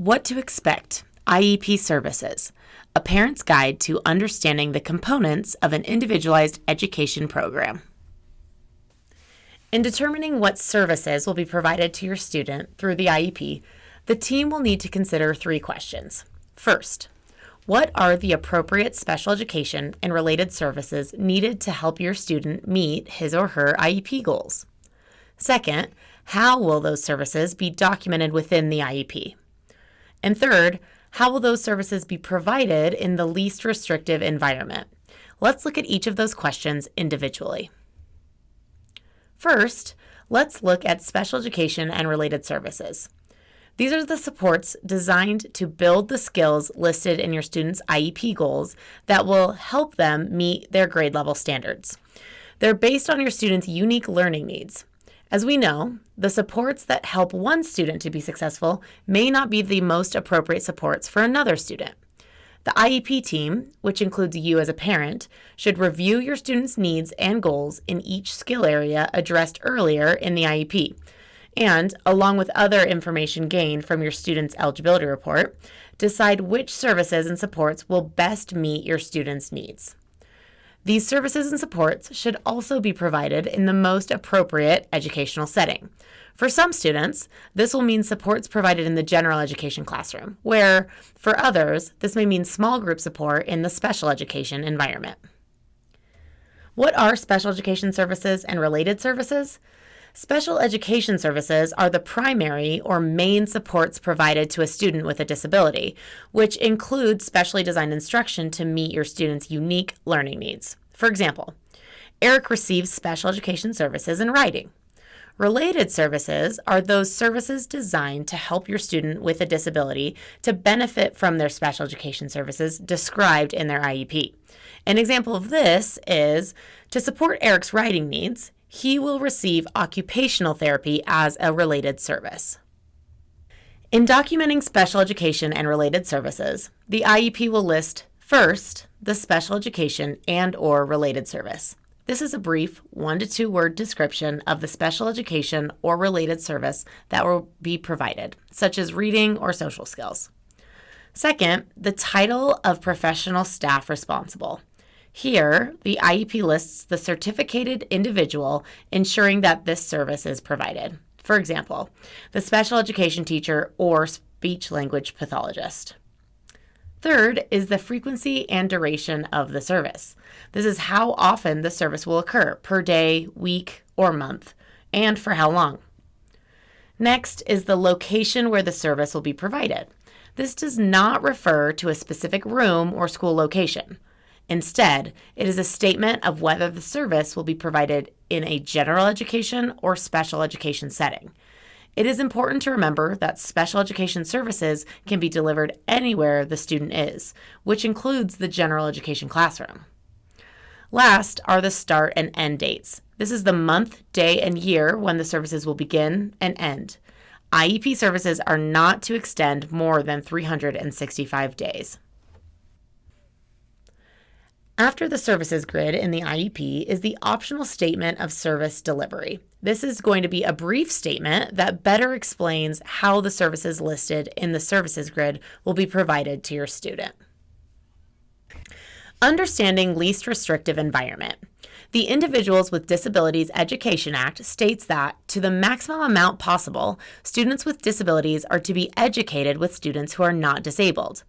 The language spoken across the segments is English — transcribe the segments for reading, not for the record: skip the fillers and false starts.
What to expect, IEP services, a parent's guide to understanding the components of an individualized education program. In determining what services will be provided to your student through the IEP, the team will need to consider 3 questions. First, what are the appropriate special education and related services needed to help your student meet his or her IEP goals? Second, how will those services be documented within the IEP? And third, how will those services be provided in the least restrictive environment? Let's look at each of those questions individually. First, let's look at special education and related services. These are the supports designed to build the skills listed in your student's IEP goals that will help them meet their grade level standards. They're based on your student's unique learning needs. As we know, the supports that help one student to be successful may not be the most appropriate supports for another student. The IEP team, which includes you as a parent, should review your student's needs and goals in each skill area addressed earlier in the IEP, and, along with other information gained from your student's eligibility report, decide which services and supports will best meet your student's needs. These services and supports should also be provided in the most appropriate educational setting. For some students, this will mean supports provided in the general education classroom, where, for others, this may mean small group support in the special education environment. What are special education services and related services? Special education services are the primary or main supports provided to a student with a disability, which include specially designed instruction to meet your student's unique learning needs. For example, Eric receives special education services in writing. Related services are those services designed to help your student with a disability to benefit from their special education services described in their IEP. An example of this is to support Eric's writing needs, he will receive occupational therapy as a related service. In documenting special education and related services, the IEP will list, first, the special education and/or related service. This is a brief 1 to 2 word description of the special education or related service that will be provided, such as reading or social skills. Second, the title of professional staff responsible. Here, the IEP lists the certificated individual ensuring that this service is provided. For example, the special education teacher or speech-language pathologist. Third is the frequency and duration of the service. This is how often the service will occur, per day, week, or month, and for how long. Next is the location where the service will be provided. This does not refer to a specific room or school location. Instead, it is a statement of whether the service will be provided in a general education or special education setting. It is important to remember that special education services can be delivered anywhere the student is, which includes the general education classroom. Last are the start and end dates. This is the month, day, and year when the services will begin and end. IEP services are not to extend more than 365 days. After the services grid in the IEP is the optional statement of service delivery. This is going to be a brief statement that better explains how the services listed in the services grid will be provided to your student. Understanding least restrictive environment. The Individuals with Disabilities Education Act states that, to the maximum amount possible, students with disabilities are to be educated with students who are not disabled.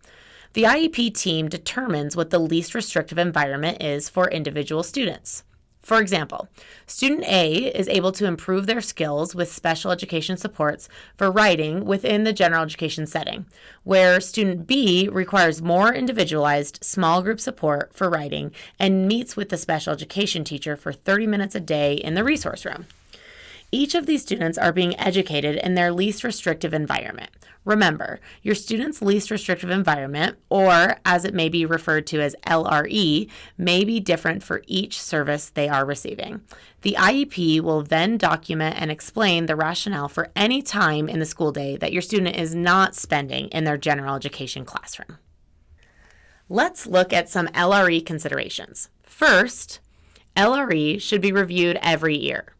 The IEP team determines what the least restrictive environment is for individual students. For example, student A is able to improve their skills with special education supports for writing within the general education setting, where student B requires more individualized small group support for writing and meets with the special education teacher for 30 minutes a day in the resource room. Each of these students are being educated in their least restrictive environment. Remember, your student's least restrictive environment, or as it may be referred to as LRE, may be different for each service they are receiving. The IEP will then document and explain the rationale for any time in the school day that your student is not spending in their general education classroom. Let's look at some LRE considerations. First, LRE should be reviewed every year.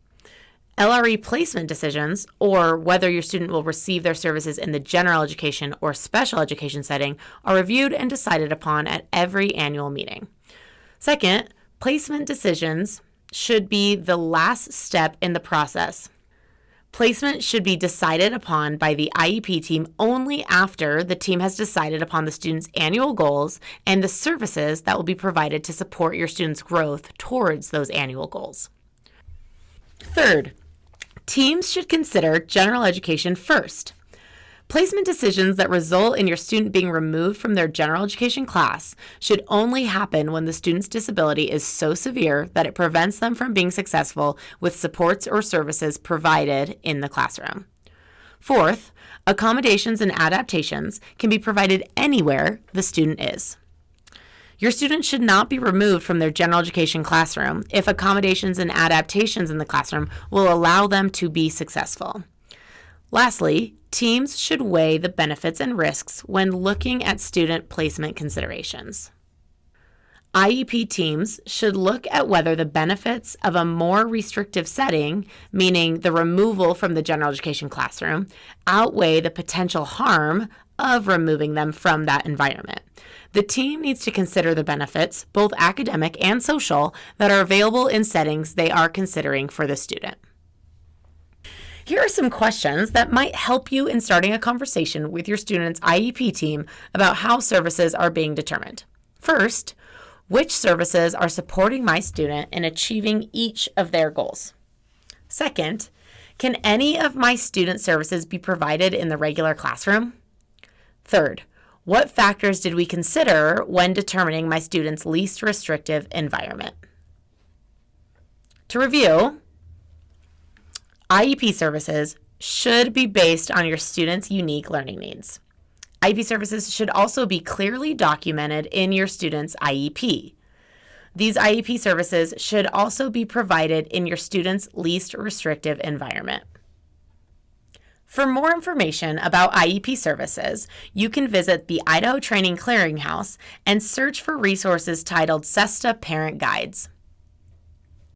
LRE placement decisions, or whether your student will receive their services in the general education or special education setting, are reviewed and decided upon at every annual meeting. Second, placement decisions should be the last step in the process. Placement should be decided upon by the IEP team only after the team has decided upon the student's annual goals and the services that will be provided to support your student's growth towards those annual goals. Third, teams should consider general education first. Placement decisions that result in your student being removed from their general education class should only happen when the student's disability is so severe that it prevents them from being successful with supports or services provided in the classroom. Fourth, accommodations and adaptations can be provided anywhere the student is. Your student should not be removed from their general education classroom if accommodations and adaptations in the classroom will allow them to be successful. Lastly, teams should weigh the benefits and risks when looking at student placement considerations. IEP teams should look at whether the benefits of a more restrictive setting, meaning the removal from the general education classroom, outweigh the potential harm of removing them from that environment. The team needs to consider the benefits, both academic and social, that are available in settings they are considering for the student. Here are some questions that might help you in starting a conversation with your student's IEP team about how services are being determined. First, which services are supporting my student in achieving each of their goals? Second, can any of my student services be provided in the regular classroom? Third, what factors did we consider when determining my student's least restrictive environment? To review, IEP services should be based on your student's unique learning needs. IEP services should also be clearly documented in your student's IEP. These IEP services should also be provided in your student's least restrictive environment. For more information about IEP services, you can visit the Idaho Training Clearinghouse and search for resources titled SESTA Parent Guides.